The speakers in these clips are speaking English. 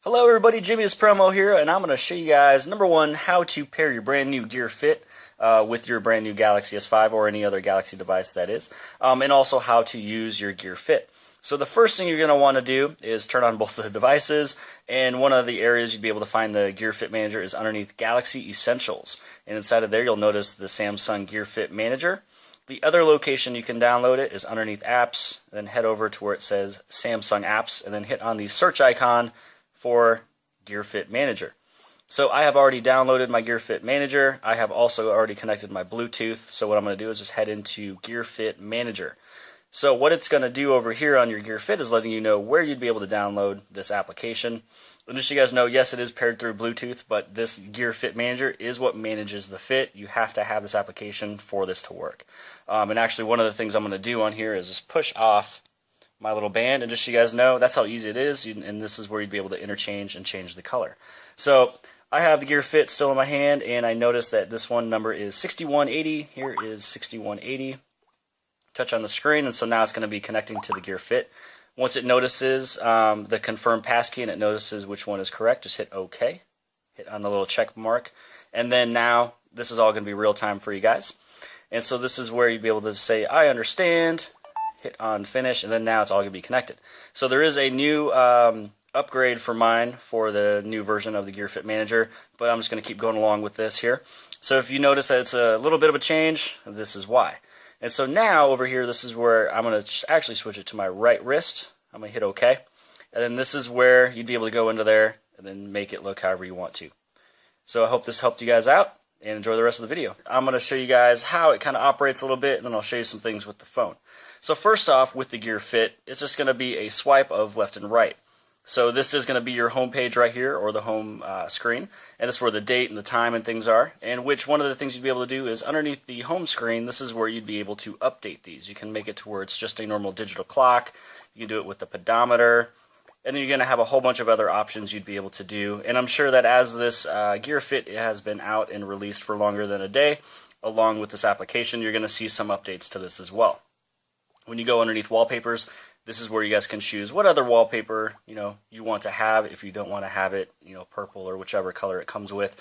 Hello everybody, Jimmy's Promo here, and I'm going to show you guys, number one, how to pair your brand new Gear Fit with your brand new Galaxy S5 or any other Galaxy device that is, and also how to use your Gear Fit. So the first thing you're going to want to do is turn on both of the devices, and one of the areas you'd be able to find the Gear Fit Manager is underneath Galaxy Essentials. And inside of there you'll notice the Samsung Gear Fit Manager. The other location you can download it is underneath Apps, then head over to where it says Samsung Apps, and then hit on the search icon for Gear Fit Manager. So I have already downloaded my Gear Fit Manager. I have also already connected my Bluetooth. So what I'm going to do is just head into Gear Fit Manager. So what it's going to do over here on your Gear Fit is letting you know where you'd be able to download this application. And just so you guys know, yes, it is paired through Bluetooth, but this Gear Fit Manager is what manages the fit. You have to have this application for this to work. And actually one of the things I'm going to do on here is just push off my little band, and just so you guys know, that's how easy it is, and this is where you'd be able to interchange and change the color. So I have the Gear Fit still in my hand, and I notice that this one number is 6180. Here is 6180. Touch on the screen, and so now it's going to be connecting to the Gear Fit. Once it notices the confirm passkey and it notices which one is correct, just hit OK. Hit on the little check mark, and then now this is all going to be real time for you guys. And so this is where you'd be able to say, I understand. Hit on finish, and then now it's all going to be connected. So there is a new upgrade for mine for the new version of the Gear Fit Manager, but I'm just going to keep going along with this here. So if you notice that it's a little bit of a change, this is why. And so now over here, this is where I'm going to actually switch it to my right wrist. I'm going to hit OK, and then this is where you'd be able to go into there and then make it look however you want to. So I hope this helped you guys out, and enjoy the rest of the video. I'm going to show you guys how it kind of operates a little bit, and then I'll show you some things with the phone. So first off, with the Gear Fit, it's just going to be a swipe of left and right. So this is going to be your home page right here, or the home screen, and this is where the date and the time and things are, and which one of the things you'd be able to do is underneath the home screen, this is where you'd be able to update these. You can make it to where it's just a normal digital clock, you can do it with the pedometer, and then you're going to have a whole bunch of other options you'd be able to do. And I'm sure that as this Gear Fit has been out and released for longer than a day, along with this application, you're going to see some updates to this as well. When you go underneath wallpapers, this is where you guys can choose what other wallpaper you want to have. If you don't want to have it purple or whichever color it comes with,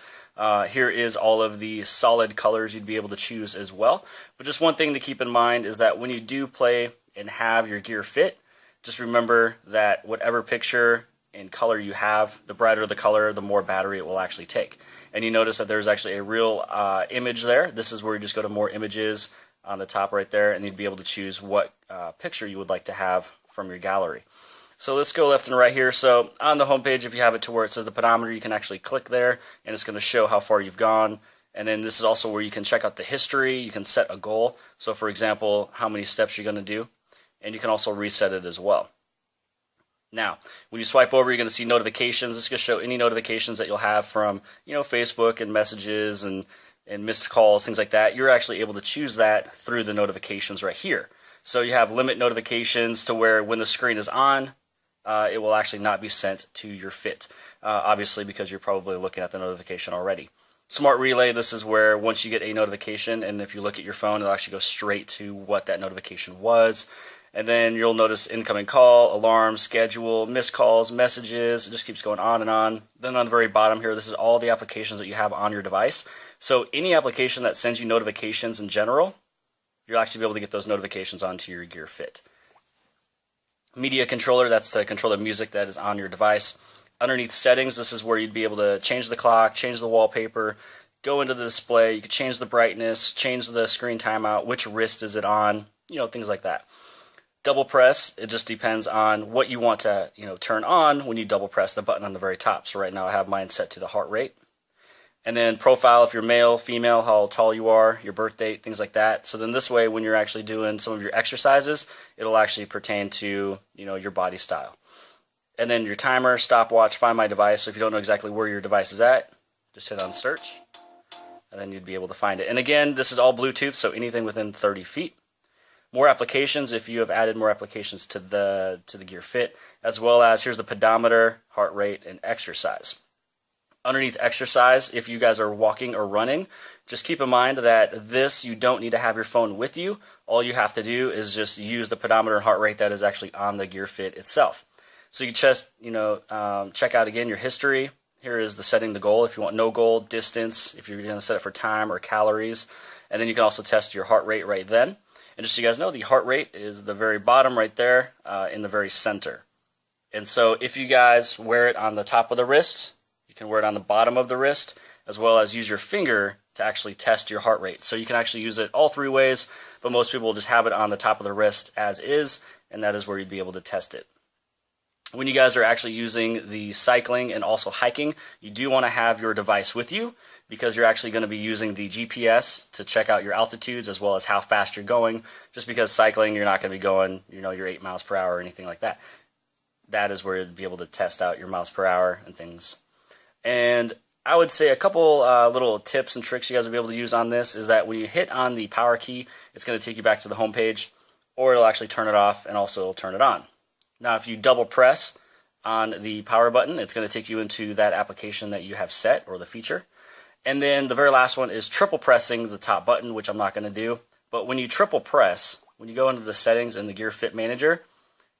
here is all of the solid colors you'd be able to choose as well. But just one thing to keep in mind is that when you do play and have your Gear Fit, just remember that whatever picture and color you have, the brighter the color, the more battery it will actually take. And you notice that there's actually a real image there. This is where you just go to more images on the top right there, and you'd be able to choose what picture you would like to have from your gallery. So let's go left and right here. So on the home page, if you have it to where it says the pedometer, you can actually click there, and it's going to show how far you've gone. And then this is also where you can check out the history. You can set a goal. So for example, how many steps you're going to do, and you can also reset it as well. Now, when you swipe over, you're going to see notifications. This is going to show any notifications that you'll have from Facebook and messages and missed calls, things like that. You're actually able to choose that through the notifications right here. So you have limit notifications to where when the screen is on, it will actually not be sent to your Fit, obviously because you're probably looking at the notification already. Smart Relay, this is where once you get a notification, and if you look at your phone, it'll actually go straight to what that notification was. And then you'll notice incoming call, alarm, schedule, missed calls, messages. It just keeps going on and on. Then on the very bottom here, this is all the applications that you have on your device. So any application that sends you notifications in general, you'll actually be able to get those notifications onto your Gear Fit. Media controller, that's to control the music that is on your device. Underneath settings, this is where you'd be able to change the clock, change the wallpaper, go into the display. You can change the brightness, change the screen timeout, which wrist is it on, things like that. Double press, it just depends on what you want to turn on when you double press the button on the very top. So right now I have mine set to the heart rate. And then profile, if you're male, female, how tall you are, your birth date, things like that. So then this way, when you're actually doing some of your exercises, it'll actually pertain to your body style. And then your timer, stopwatch, find my device. So if you don't know exactly where your device is at, just hit on search, and then you'd be able to find it. And again, this is all Bluetooth, so anything within 30 feet. More applications if you have added more applications to the Gear Fit, as well as here's the pedometer, heart rate, and exercise. Underneath exercise, if you guys are walking or running, just keep in mind that this, you don't need to have your phone with you. All you have to do is just use the pedometer and heart rate that is actually on the Gear Fit itself. So you just, check out again your history. Here is the setting the goal. If you want no goal, distance, if you're going to set it for time or calories. And then you can also test your heart rate right then. And just so you guys know, the heart rate is the very bottom right there in the very center. And so if you guys wear it on the top of the wrist, you can wear it on the bottom of the wrist, as well as use your finger to actually test your heart rate. So you can actually use it all three ways, but most people will just have it on the top of the wrist as is, and that is where you'd be able to test it. When you guys are actually using the cycling and also hiking, you do want to have your device with you because you're actually going to be using the GPS to check out your altitudes as well as how fast you're going. Just because cycling, you're not going to be going, your 8 miles per hour or anything like that. That is where you'd be able to test out your miles per hour and things. And I would say a couple little tips and tricks you guys will be able to use on this is that when you hit on the power key, it's going to take you back to the home page, or it'll actually turn it off and also turn it on. Now, if you double press on the power button, it's going to take you into that application that you have set or the feature. And then the very last one is triple pressing the top button, which I'm not going to do. But when you triple press, when you go into the settings in the Gear Fit Manager,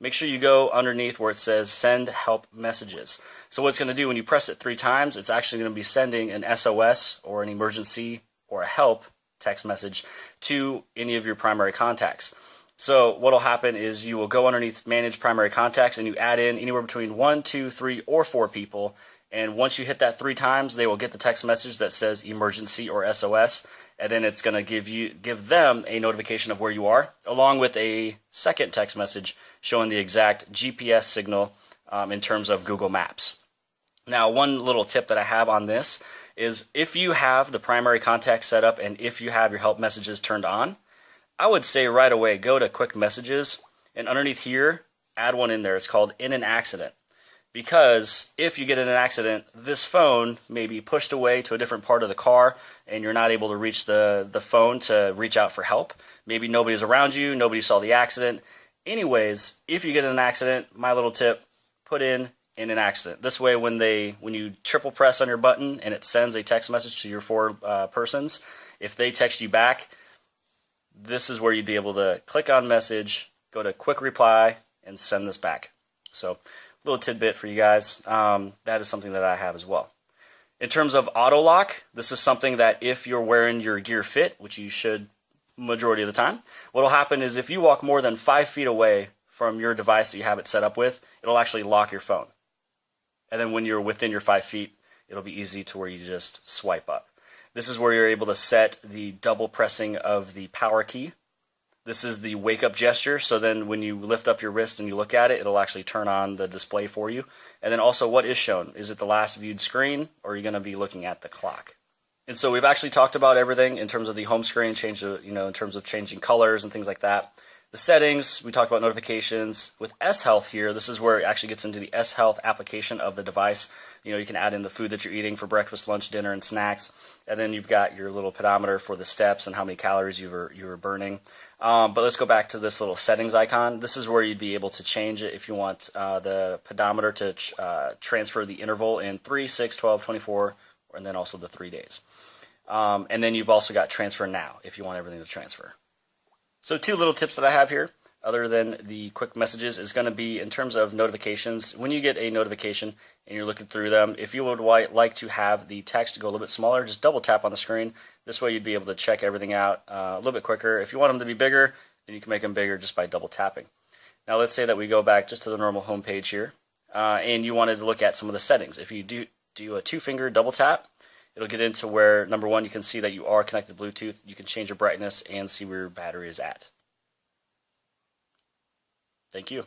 make sure you go underneath where it says send help messages. So what it's going to do when you press it 3 times, it's actually going to be sending an SOS or an emergency or a help text message to any of your primary contacts. So what will happen is you will go underneath manage primary contacts and you add in anywhere between 1, 2, 3, or 4 people. And once you hit that 3 times, they will get the text message that says emergency or SOS. And then it's going to give them a notification of where you are, along with a second text message showing the exact GPS signal in terms of Google Maps. Now, one little tip that I have on this is if you have the primary contact set up and if you have your help messages turned on, I would say right away go to quick messages and underneath here, add one in there. It's called in an accident. Because if you get in an accident, this phone may be pushed away to a different part of the car and you're not able to reach the phone to reach out for help. Maybe nobody's around you, nobody saw the accident. Anyways, if you get in an accident, my little tip, put in an accident. This way when you triple press on your button and it sends a text message to your 4 persons, if they text you back, this is where you'd be able to click on message, go to quick reply, and send this back. So little tidbit for you guys. That is something that I have as well. In terms of auto lock, this is something that if you're wearing your Gear Fit, which you should majority of the time, what will happen is if you walk more than 5 feet away from your device that you have it set up with, it'll actually lock your phone. And then when you're within your 5 feet, it'll be easy to where you just swipe up. This is where you're able to set the double pressing of the power key. This is the wake up gesture, so then when you lift up your wrist and you look at it, it'll actually turn on the display for you. And then also what is shown. Is it the last viewed screen, or are you going to be looking at the clock? And so we've actually talked about everything in terms of the home screen, in terms of changing colors and things like that. The settings, we talked about notifications. With S Health here, this is where it actually gets into the S Health application of the device. You can add in the food that you're eating for breakfast, lunch, dinner, and snacks. And then you've got your little pedometer for the steps and how many calories you were burning. But let's go back to this little settings icon. This is where you'd be able to change it if you want the pedometer to transfer the interval in 3, 6, 12, 24, and then also the 3 days. And then you've also got transfer now if you want everything to transfer. So 2 little tips that I have here, other than the quick messages, is going to be in terms of notifications. When you get a notification and you're looking through them, if you would like to have the text go a little bit smaller, just double tap on the screen. This way you'd be able to check everything out a little bit quicker. If you want them to be bigger, then you can make them bigger just by double tapping. Now let's say that we go back just to the normal home page here, and you wanted to look at some of the settings. If you do a 2-finger double tap, it'll get into where, number 1, you can see that you are connected to Bluetooth. You can change your brightness and see where your battery is at. Thank you.